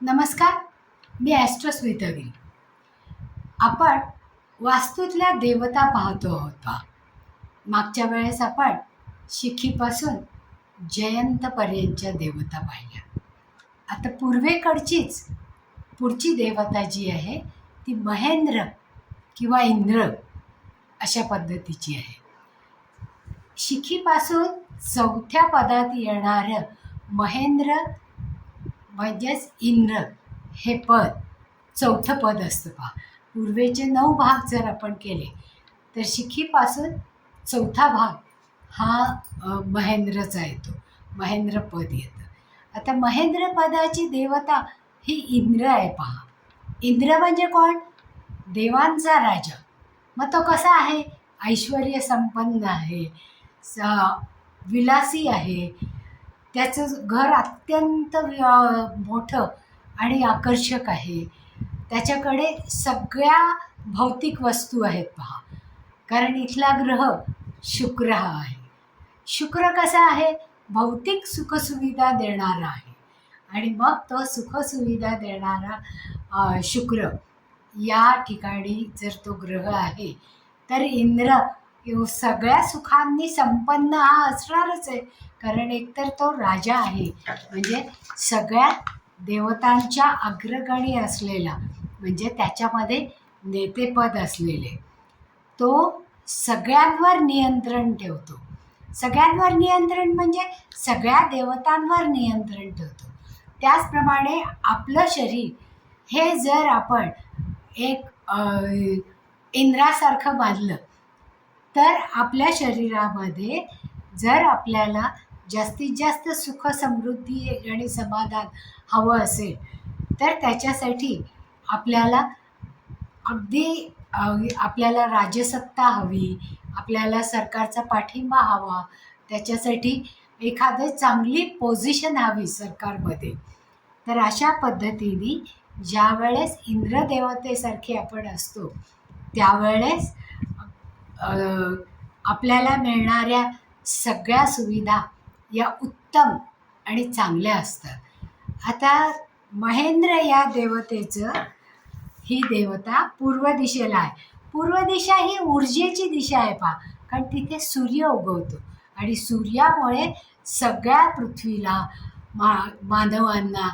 नमस्कार. मी ॲस्ट्रो स्मितागिरी. आपण वास्तूतल्या देवता पाहतो आहोत पहा. मागच्या वेळेस आपण शिखीपासून जयंतपर्यंतच्या देवता पाहिल्या. आता पूर्वेकडचीच पुढची देवता जी आहे ती महेंद्र किंवा इंद्र अशा पद्धतीची आहे. शिखीपासून चौथ्या पदात येणारं महेंद्र म्हणजेच इंद्र हे पद चौथं पद असतं पहा. पूर्वेचे 9 भाग जर आपण केले तर शिखीपासून चौथा भाग हा महेंद्रचा येतो, महेंद्र पद येतं. आता महेंद्र पदाची देवता ही इंद्र आहे पहा. इंद्र म्हणजे कोण? देवांचा राजा. मग तो कसा आहे? ऐश्वर्य संपन्न आहे, विलासी आहे. त्याचं घर अत्यंत मोठं आणि आकर्षक आहे. त्याच्याकडे सगळ्या भौतिक वस्तू आहेत पहा. कारण इथला ग्रह शुक्र हा आहे. शुक्र कसा आहे? भौतिक सुखसुविधा देणारा आहे. आणि मग तो सुखसुविधा देणारा शुक्र या ठिकाणी जर तो ग्रह आहे तर इंद्र सगळ्या सुखांनी संपन्न हा असणारच आहे. कारण एकतर तो राजा आहे, म्हणजे सगळ्या देवतांच्या अग्रगणी असलेला, म्हणजे त्याच्यामध्ये नेतेपद असलेले, तो सगळ्यांवर नियंत्रण ठेवतो. सगळ्यांवर नियंत्रण म्हणजे सगळ्या देवतांवर नियंत्रण ठेवतो. त्याचप्रमाणे आपलं शरीर हे जर आपण एक इंद्रासारखं बांधलं तर आपल्या शरीरामध्ये जर आपल्याला जास्तीत जास्त सुख समृद्धी आणि समाधान हवं असेल तर त्याच्यासाठी आपल्याला आपल्याला राजसत्ता हवी, आपल्याला सरकारचा पाठिंबा हवा, त्याच्यासाठी एखादी चांगली पोझिशन हवी सरकारमध्ये. तर अशा पद्धतीने ज्यावेळेस इंद्रदेवतेसारखे आपण असतो त्यावेळेस आपल्याला मिळणाऱ्या सगळ्या सुविधा या उत्तम आणि चांगल्या असतात. आता महेंद्र या देवतेचं ही देवता पूर्व दिशेला आहे. पूर्व दिशा ही ऊर्जेची दिशा आहे पहा. कारण तिथे सूर्य उगवतो आणि सूर्यामुळे सगळ्या पृथ्वीला, मानवांना,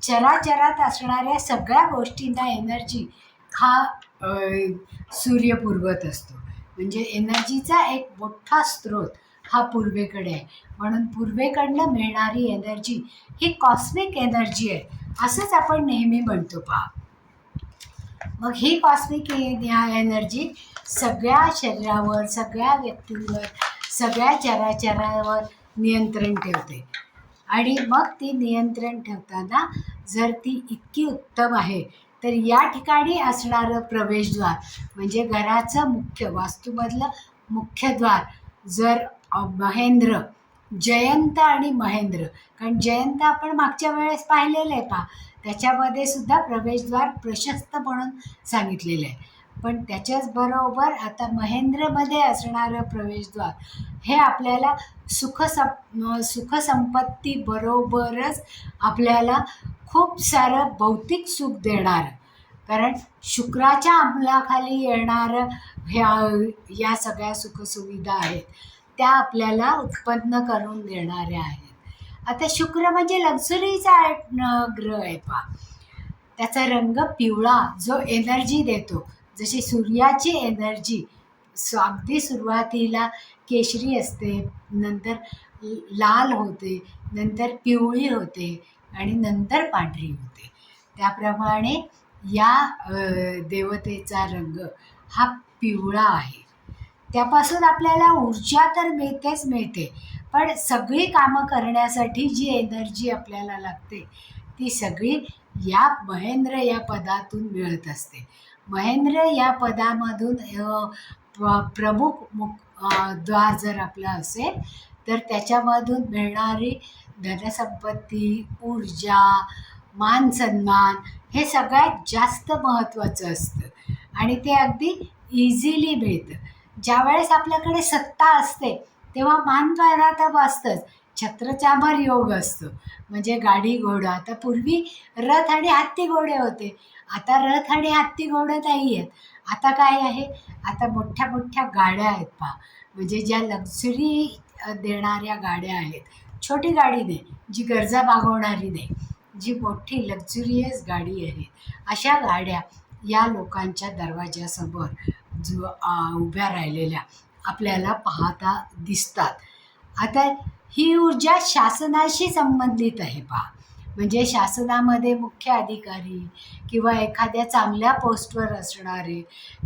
चराचरात असणाऱ्या सगळ्या गोष्टींना एनर्जी हा सूर्य पुरवत असतो. म्हणजे एनर्जीचा एक मोठा स्रोत हा पूर्वेकडे आहे. म्हणून पूर्वेकडनं मिळणारी एनर्जी ही कॉस्मिक एनर्जी आहे असंच आपण नेहमी म्हणतो पहा. मग ही कॉस्मिक एनर्जी सगळ्या शरीरावर, सगळ्या व्यक्तींवर, सगळ्या चराचरावर नियंत्रण ठेवते. आणि मग ती नियंत्रण ठेवताना जर ती इतकी उत्तम आहे तर या ठिकाणी असणारं प्रवेशद्वार म्हणजे घराचं मुख्य, वास्तूमधलं मुख्यद्वार जर महेंद्र, जयंत आणि महेंद्र, कारण जयंत आपण मागच्या वेळेस पाहिलेलं आहे पहा, त्याच्यामध्ये सुद्धा प्रवेशद्वार प्रशस्त म्हणून सांगितलेलं आहे. पण त्याच्याच बरोबर आता महेंद्रमध्ये असणारं प्रवेशद्वार हे आपल्याला सुखसंपत्ती बरोबरच आपल्याला खूप सारं भौतिक सुख देणारं, कारण शुक्राच्या अंमलाखाली येणारं या सगळ्या सुखसुविधा आहेत त्या आपल्याला उत्पन्न करून देणाऱ्या आहेत. आता शुक्र म्हणजे लक्झरीचा ग्रह आहे पहा. त्याचा रंग पिवळा जो एनर्जी देतो, जशी सूर्याची एनर्जी अगदी सुरुवातीला केशरी असते, नंतर लाल होते, नंतर पिवळी होते आणि नंतर पांढरी होते. त्याप्रमाणे या देवतेचा रंग हा पिवळा आहे. त्यापासून आपल्याला ऊर्जा तर मिळतेच मिळते, पण सगळी कामं करण्यासाठी जी एनर्जी आपल्याला लागते ती सगळी या महेंद्र या पदातून मिळत असते. महेंद्र या पदामधून प्रमुख द्वार जर आपला असेल तर त्याच्यामधून मिळणारी धनसंपत्ती, ऊर्जा, मान सन्मान हे सगळ्यात जास्त महत्त्वाचं असतं आणि ते अगदी इझिली मिळतं. ज्यावेळेस आपल्याकडे सत्ता असते तेव्हा मान तर असतंच, छत्रचामर योग असतो, म्हणजे गाडी घोडा. आता पूर्वी रथ आणि हत्ती घोडे होते, आता रथ आणि हत्ती घोडे नाही आहेत. आता काय आहे, आता मोठ्या मोठ्या गाड्या आहेत पहा, म्हणजे ज्या लक्झरी देणाऱ्या गाड्या आहेत. छोटी गाडी नाही, जी गरजा भागवणारी नाही, जी मोठी लक्झुरियस गाडी आहे, अशा गाड्या या लोकांच्या दरवाज्यासमोर उभ्या राहिलेल्या आपल्याला पाहता दिसतात. आता ही ऊर्जा शासनाशी संबंधित आहे पहा, म्हणजे शासनामध्ये मुख्य अधिकारी किंवा एखाद्या चांगल्या पोस्टवर असणारे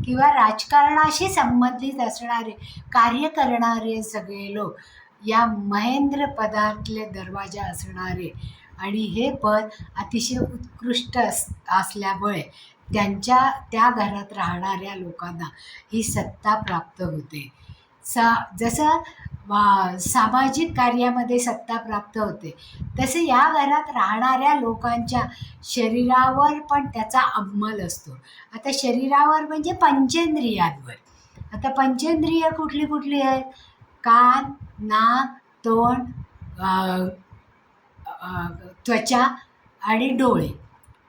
किंवा राजकारणाशी संबंधित असणारे कार्य करणारे सगळे लोक या महेंद्र पदातले दरवाजा असणारे, आणि हे पद अतिशय उत्कृष्ट असल्यामुळे त्या घरात राहणाऱ्या लोकांना ही सत्ता प्राप्त होते. जसं सामाजिक कार्यामध्ये सत्ता प्राप्त होते, तसे या घरात राहणाऱ्या लोकांच्या शरीरावर पण त्याचा अंमल असतो. आता शरीरावर म्हणजे पंचेंद्रियांवर. आता पंचेंद्रिय कुठली कुठली आहेत? कान, नाक, तोंड, त्वचा आणि डोळे.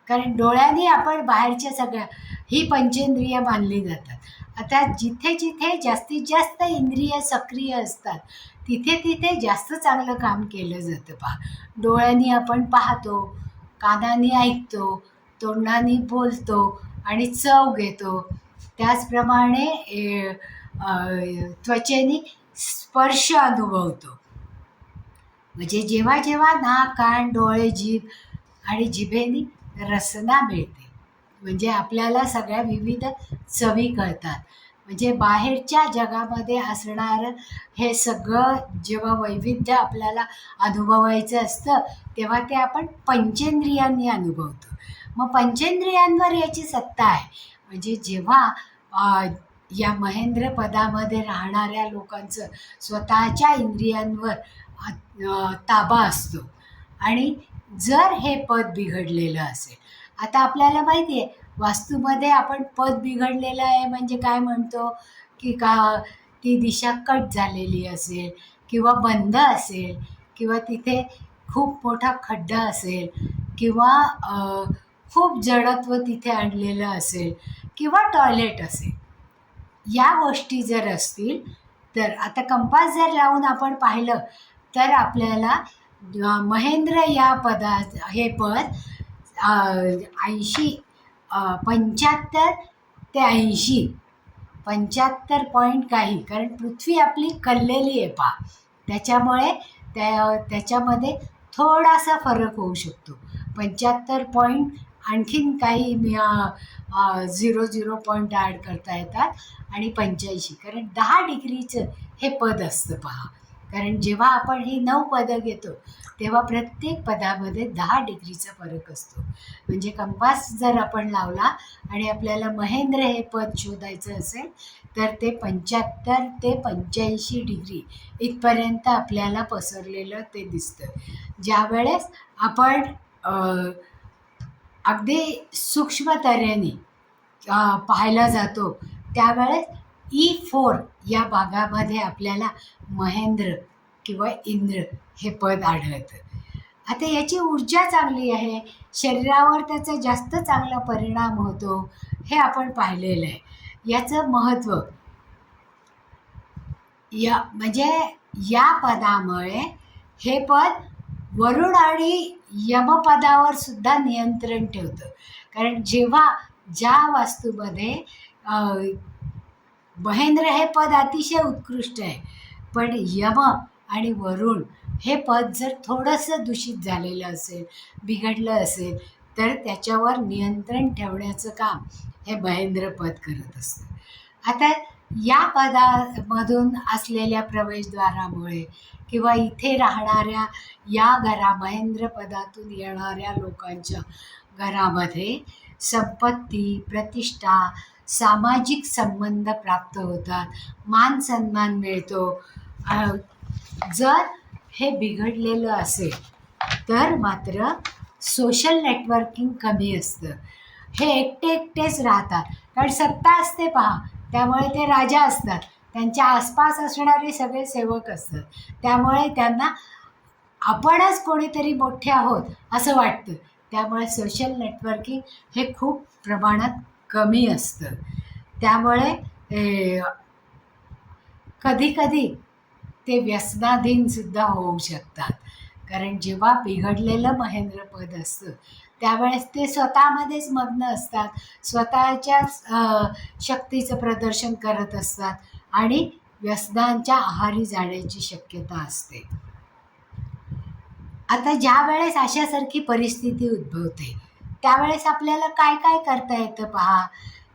कारण डोळ्यांनी आपण बाहेरच्या सगळ्या ही पंचेंद्रिय मानली जातात. आता जिथे जिथे जास्तीत जास्त इंद्रिय सक्रिय असतात, तिथे तिथे जास्त चांगलं काम केलं जातं पहा. डोळ्यांनी आपण पाहतो, कानाने ऐकतो, तोंडाने बोलतो आणि चव घेतो. त्याचप्रमाणे त्वचेने स्पर्श अनुभवतो. म्हणजे जेव्हा जेव्हा नाक, कान, डोळे, जीभ आणि जिभेने रसना मिळते, म्हणजे आपल्याला सगळ्या विविध चवी कळतात. म्हणजे बाहेरच्या जगामध्ये असणारं हे सगळं जेव्हा वैविध्य आपल्याला अनुभवायचं असतं, तेव्हा ते आपण पंचेंद्रियांनी अनुभवतो. मग पंचेंद्रियांवर याची सत्ता आहे. म्हणजे जेव्हा या महेंद्र पदामध्ये राहणाऱ्या लोकांचं स्वतःच्या इंद्रियांवर ताबा असतो, आणि जर हे पद बिघडलेलं असेल, आता आपल्याला माहिती आहे वास्तूमध्ये आपण पद बिघडलेलं आहे म्हणजे काय म्हणतो की ती दिशा कट झालेली असेल किंवा बंद असेल किंवा तिथे खूप मोठा खड्डा असेल किंवा खूप जडत्व तिथे आणलेलं असेल किंवा टॉयलेट असेल. या गोष्टी जर असतील तर आता कंपास जर लावून आपण पाहिलं तर आपल्याला महेंद्र या हे पद 75 ते 80 75 पॉईंट काही, कारण पृथ्वी आपली कललेली आहे पहा, त्याच्यामुळे त्याच्यामध्ये थोडासा फरक होऊ शकतो. 75 पॉईंट आणखीन काही 0 पॉईंट ॲड करता येतात आणि 85, कारण 10 डिग्रीचं हे पद असतं पहा. कारण जेव्हा आपण ही 9 पदं घेतो तेव्हा प्रत्येक पदामध्ये 10 डिग्रीचा फरक असतो. म्हणजे कंपास जर आपण लावला आणि आपल्याला महेंद्र हे पद शोधायचं असेल तर ते 75 ते 85 डिग्री इथपर्यंत आपल्याला पसरलेलं ते दिसतं. ज्यावेळेस आपण अगदी सूक्ष्म तऱ्हेने पाहायला जातो त्यावेळेस E4 या भागामध्ये आपल्याला महेंद्र किंवा इंद्र हे पद आढळतं. आता याची ऊर्जा चांगली आहे, शरीरावर त्याचा जास्त चांगला परिणाम होतो, हे आपण पाहिलेलं आहे. याचं महत्त्व म्हणजे या पदामुळे हे पद वरुण आणि यमपदावर सुद्धा नियंत्रण ठेवतं. कारण जेव्हा ज्या वास्तूमध्ये महेंद्र हे पद अतिशय उत्कृष्ट आहे, पण यम आणि वरुण हे पद जर थोडंसं दूषित झालेलं असेल, बिघडलं असेल, तर त्याच्यावर नियंत्रण ठेवण्याचं काम हे महेंद्र पद करत असतं. आता या पदामधून असलेल्या प्रवेशद्वारामुळे किंवा इथे राहणाऱ्या या महेंद्र पदातून येणाऱ्या लोकांच्या घरामध्ये संपत्ती, प्रतिष्ठा, सामाजिक संबंध प्राप्त होतात, मान सन्मान मिळतो. जर हे बिघडलेलं असेल तर मात्र सोशल नेटवर्किंग कमी असतं. हे एकटेच राहतात, कारण सत्ता असते पहा, त्यामुळे ते राजा असतात, त्यांच्या आसपास असणारे सगळे सेवक असतात, त्यामुळे त्यांना आपणच कोणीतरी मोठे आहोत असं वाटतं. त्यामुळे सोशल नेटवर्किंग हे खूप प्रमाणात कमी असतं. त्यामुळे कधीकधी ते व्यसनाधीनसुद्धा होऊ शकतात. कारण जेव्हा बिघडलेलं महेंद्रपद असतं त्यावेळेस ते स्वतःमध्येच मग्न असतात, स्वतःच्याच शक्तीचं प्रदर्शन करत असतात आणि व्यसनांच्या आहारी जाण्याची शक्यता असते. आता ज्या वेळेस अशासारखी परिस्थिती उद्भवते त्यावेळेस आपल्याला काय काय करता येतं पहा,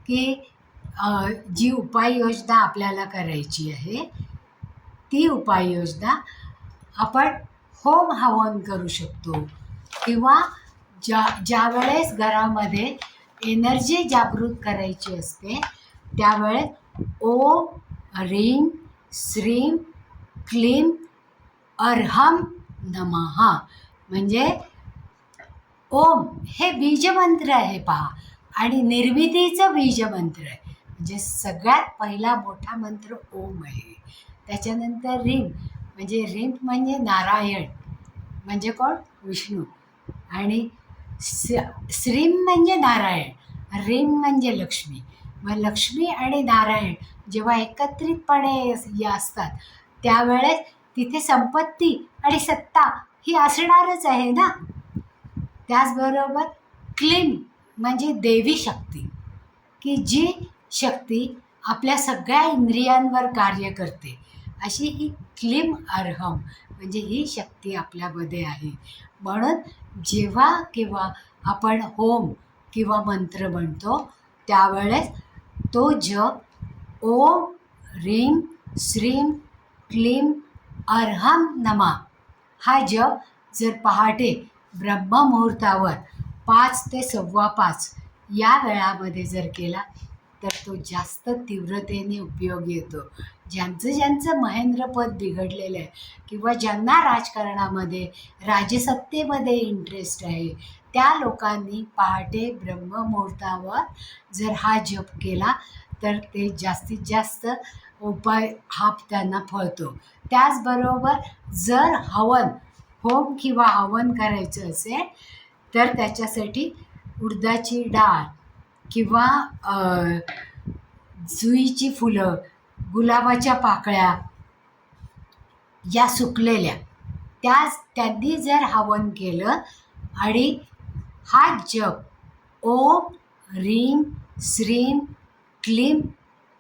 की जी उपाययोजना आपल्याला करायची आहे ती उपाययोजना आपण होम हवन करू शकतो, किंवा ज्यावेळेस घरामध्ये एनर्जी जागृत करायची असते त्यावेळेस ओम ह्रीं श्रीं क्लीं अर्हं नमः म्हणजे ओम हे बीजमंत्र आहे पहा, आणि निर्मितीचं बीजमंत्र आहे. म्हणजे सगळ्यात पहिला मोठा मंत्र ओम आहे. त्याच्यानंतर ह्रीं म्हणजे ह्रीं म्हणजे नारायण म्हणजे कोण, विष्णू. आणि श्रीं म्हणजे नारायण, ह्रीं म्हणजे लक्ष्मी. मग लक्ष्मी आणि नारायण जेव्हा एकत्रितपणे असतात त्यावेळेस तिथे संपत्ती आणि सत्ता ही असणारच आहे ना. त्याचबरोबर क्लीं म्हणजे देवी शक्ती, की जी शक्ती आपल्या सगळ्या इंद्रियांवर कार्य करते, अशी ही क्लीं अर्हं म्हणजे ही शक्ती आपल्यामध्ये आहे. म्हणून जेव्हा केव्हा आपण होम किंवा मंत्र म्हणतो त्यावेळेस तो जप ओम ह्रीं श्रीं क्लीं अर्हं नमः हा जप जर पहाटे ब्रह्ममुहूर्तावर 5 ते 5:15 या वेळामध्ये जर केला तर तो जास्त तीव्रतेने उपयोगी येतो. ज्यांचं महेंद्रपद बिघडलेलं आहे किंवा ज्यांना राजकारणामध्ये राजसत्तेमध्ये इंटरेस्ट आहे त्या लोकांनी पहाटे ब्रह्ममुहूर्तावर जर हा जप केला तर ते जास्तीत जास्त उपाय हा त्यांना फळतो. त्याचबरोबर जर हवन होम किंवा हवन करायचं असेल तर त्याच्यासाठी उडदाची डाळ किंवा जुईची फुलं, गुलाबाच्या पाकळ्या या सुकलेल्या त्यांनी जर हवन केलं आणि हा जप ओम ह्रीं श्रीं क्लीं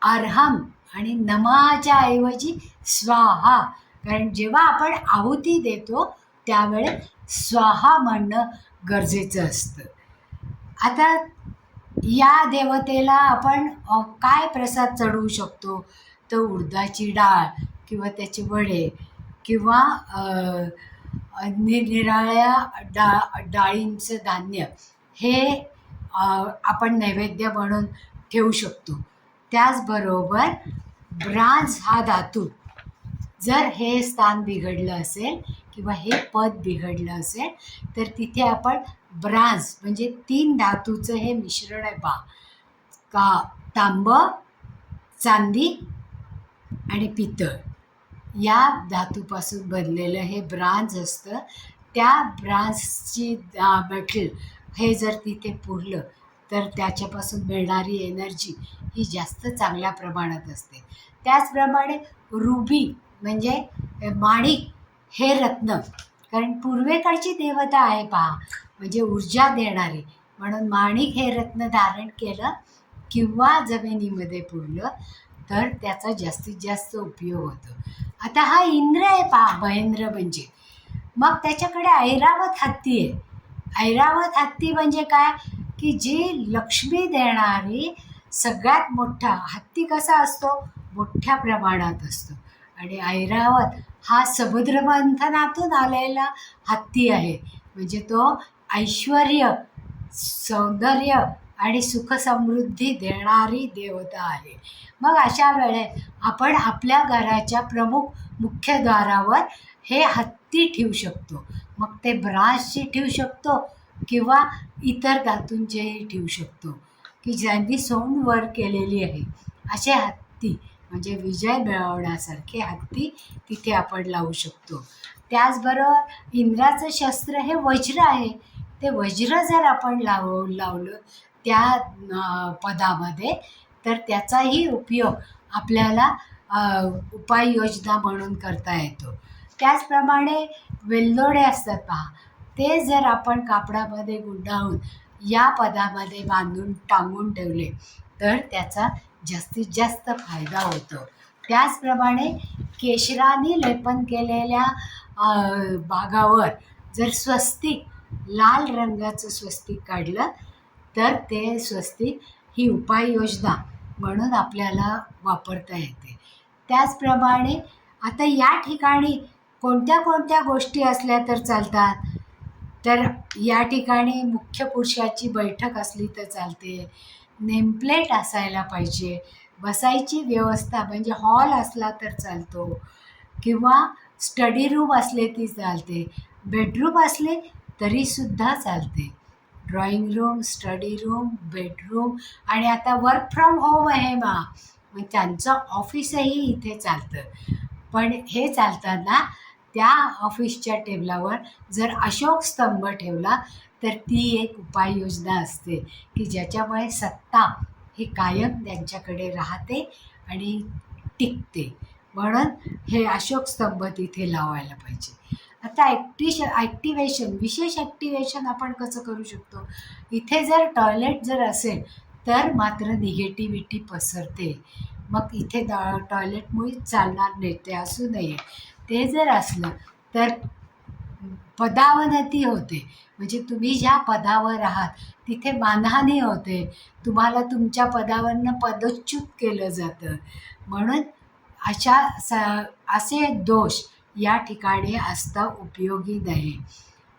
अर्हं आणि नमाच्या ऐवजी स्वाहा, कारण जेव्हा आपण आहुती देतो त्यावेळेस स्वाहा म्हणणं गरजेचं असतं. आता या देवतेला आपण काय प्रसाद चढवू शकतो, तर उडदाची डाळ किंवा त्याचे वडे किंवा निरनिराळ्या डाळींचं धान्य हे आपण नैवेद्य म्हणून ठेवू शकतो. त्याचबरोबर ब्रांझ हा धातू जर हे स्थान बिघडलं असेल किंवा हे पद बिघडलं असेल तर तिथे आपण ब्रांझ म्हणजे 3 धातूचं हे मिश्रण आहे पहा, का तांबं, चांदी आणि पितळ या धातूपासून बनलेलं हे ब्रांझ असतं. त्या ब्रांझची मेटल हे जर तिथे पुरलं तर त्याच्यापासून मिळणारी एनर्जी ही जास्त चांगल्या प्रमाणात असते. त्याचप्रमाणे रुबी म्हणजे माणिक हे रत्न, कारण पूर्वेकडची देवता आहे पहा म्हणजे ऊर्जा देणारी, म्हणून माणिक हे रत्न धारण केलं किंवा जमिनीमध्ये पुरलं तर त्याचा जास्तीत जास्त उपयोग होतो. आता हा इंद्र आहे पहा महेंद्र म्हणजे, मग त्याच्याकडे ऐरावत हत्ती आहे. ऐरावत हत्ती म्हणजे काय, की जी लक्ष्मी देणारी सगळ्यात मोठा हत्ती कसा असतो, मोठ्या प्रमाणात असतो. आणि ऐरावत हा समुद्र मंथनातून आलेला हत्ती आहे, म्हणजे तो ऐश्वर्य, सौंदर्य आणि सुखसमृद्धी देणारी देवता आहे. मग अशा वेळेस आपण आपल्या घराच्या प्रमुख मुख्यद्वारावर हे हत्ती ठेवू शकतो. मग ते ब्रासची ठेवू शकतो किंवा इतर धातूंचेही ठेवू शकतो, की ज्यांनी सोंड वर केलेली आहे असे हत्ती म्हणजे विजय मिळवण्यासारखे हत्ती तिथे आपण लावू शकतो. त्याचबरोबर इंद्राचं शस्त्र हे वज्र आहे. ते वज्र जर आपण लावलं त्या पदामध्ये तर त्याचाही उपयोग आपल्याला उपाययोजना म्हणून करता येतो. त्याचप्रमाणे वेलदोडे असतात पहा, ते जर आपण कापडामध्ये गुंडाळून या पदामध्ये बांधून टांगून ठेवले तर त्याचा जास्तीत जास्त फायदा होतो. त्याचप्रमाणे केशराने लेपन केलेल्या भागावर जर स्वस्तिक, लाल रंगाचं स्वस्तिक काढलं तर ते स्वस्तिक ही उपाययोजना म्हणून आपल्याला वापरता येते. त्याचप्रमाणे आता या ठिकाणी कोणत्या कोणत्या गोष्टी असल्या तर चालतात, तर या ठिकाणी मुख्य पुरुषाची बैठक असली तर चालते, नेमप्लेट असायला पाहिजे, बसायची व्यवस्था म्हणजे हॉल असला तर चालतो, किंवा स्टडी रूम असले ती चालते, बेडरूम असले तरीसुद्धा चालते. Drawing room, study room, bedroom, आणि आता वर्क फ्रॉम होम आहे मग त्यांचं ऑफिसही इथे चालतं. पण हे चालताना त्या ऑफिसच्या टेबलावर जर अशोक स्तंभ ठेवला तर ती एक उपाययोजना असते की ज्याच्यामुळे सत्ता ही कायम त्यांच्याकडे राहते आणि टिकते. म्हणून हे अशोक स्तंभ तिथे लावायला पाहिजे. आता ॲक्टिवेशन, विशेष ॲक्टिवेशन आपण कसं करू शकतो? इथे जर टॉयलेट जर असेल तर मात्र निगेटिव्हिटी पसरते. मग इथे टॉयलेटमुळे चालणार नाही, ते असू नये. ते जर असलं तर पदावनती होते, म्हणजे तुम्ही ज्या पदावर आहात तिथे मानहानी होते, तुम्हाला तुमच्या पदावरनं पदच्युत केलं जातं. म्हणून असे दोष या ठिकाणी असता उपयोगी नाही.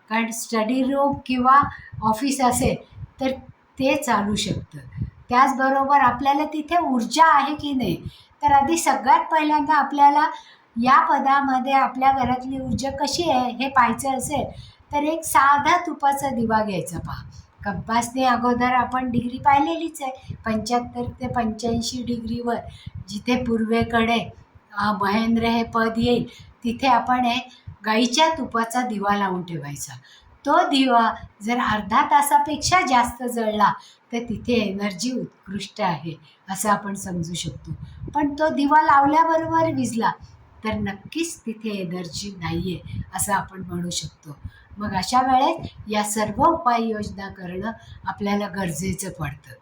कारण स्टडी रूम किंवा ऑफिस असेल तर ते चालू शकतं. त्याचबरोबर आपल्याला तिथे ऊर्जा आहे की नाही, तर आधी सगळ्यात पहिल्यांदा आपल्याला या पदामध्ये आपल्या घरातली ऊर्जा कशी आहे हे पाहायचं असेल तर एक साधा तुपाचा दिवा घ्यायचा. पहा, कंपासने अगोदर आपण डिग्री पाहिलेलीच आहे, 75 ते 85 डिग्रीवर जिथे पूर्वेकडे महेंद्र हे पद येईल तिथे आपण गाईच्या तुपाचा दिवा लावून ठेवायचा. तो दिवा जर अर्धा तासापेक्षा जास्त जळला तर तिथे एनर्जी उत्कृष्ट आहे असं आपण समजू शकतो. पण तो दिवा लावल्याबरोबर विझला तर नक्कीच तिथे एनर्जी नाही आहे असं आपण म्हणू शकतो. मग अशा वेळेस या सर्व उपाययोजना करणं आपल्याला गरजेचं पडतं.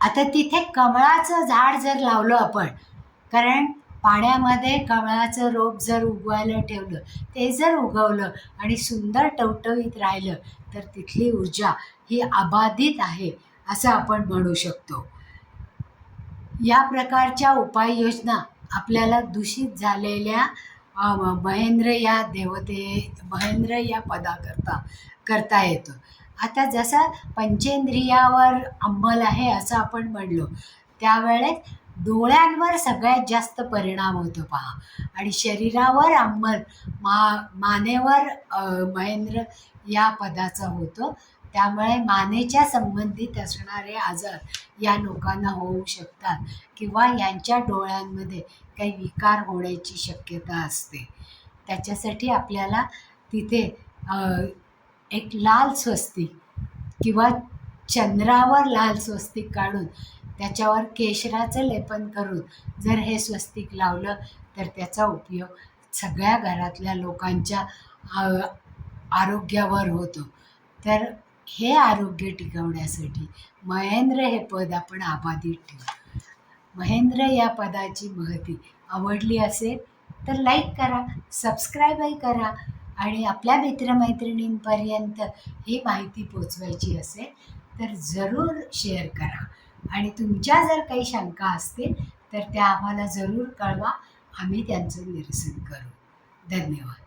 आता तिथे कमळाचं झाड जर लावलं आपण, कारण पाण्यामध्ये कमळाचं रोप जर उगवायला ठेवलं, ते जर उगवलं आणि सुंदर टवटवीत राहिलं तर तिथली ऊर्जा ही अबाधित आहे असं आपण म्हणू शकतो. या प्रकारच्या उपाययोजना आपल्याला दूषित झालेल्या महेंद्र या पदाकरता करता येतो. आता जसं पंचेंद्रियावर अंमल आहे असं आपण म्हणलो, त्यावेळेस डोळ्यांवर सगळ्यात जास्त परिणाम होतो पहा, आणि शरीरावर अंमल मानेवर महेंद्र या पदाचा होतो. त्यामुळे मानेच्या संबंधित असणारे आजार या लोकांना होऊ शकतात किंवा यांच्या डोळ्यांमध्ये काही विकार होण्याची शक्यता असते. त्याच्यासाठी आपल्याला तिथे एक लाल स्वस्तिक किंवा चंद्रावर लाल स्वस्तिक काढून त्याच्यावर केशराचं लेपन करून जर हे स्वस्तिक लावलं तर त्याचा उपयोग सगळ्या घरातल्या लोकांच्या आरोग्यावर होतो. तर हे आरोग्य टिकवण्यासाठी महेंद्र हे पद आपण अबाधित ठेवू. महेंद्र या पदाची महती आवडली असेल तर लाईक करा, सबस्क्राईबही करा, आणि आपल्या मित्रमैत्रिणींपर्यंत ही माहिती पोचवायची असेल तर जरूर शेअर करा. आणि तुमच्या जर काही शंका असतील तर त्या आम्हाला जरूर कळवा, आम्ही त्यांचं निरसन करू. धन्यवाद.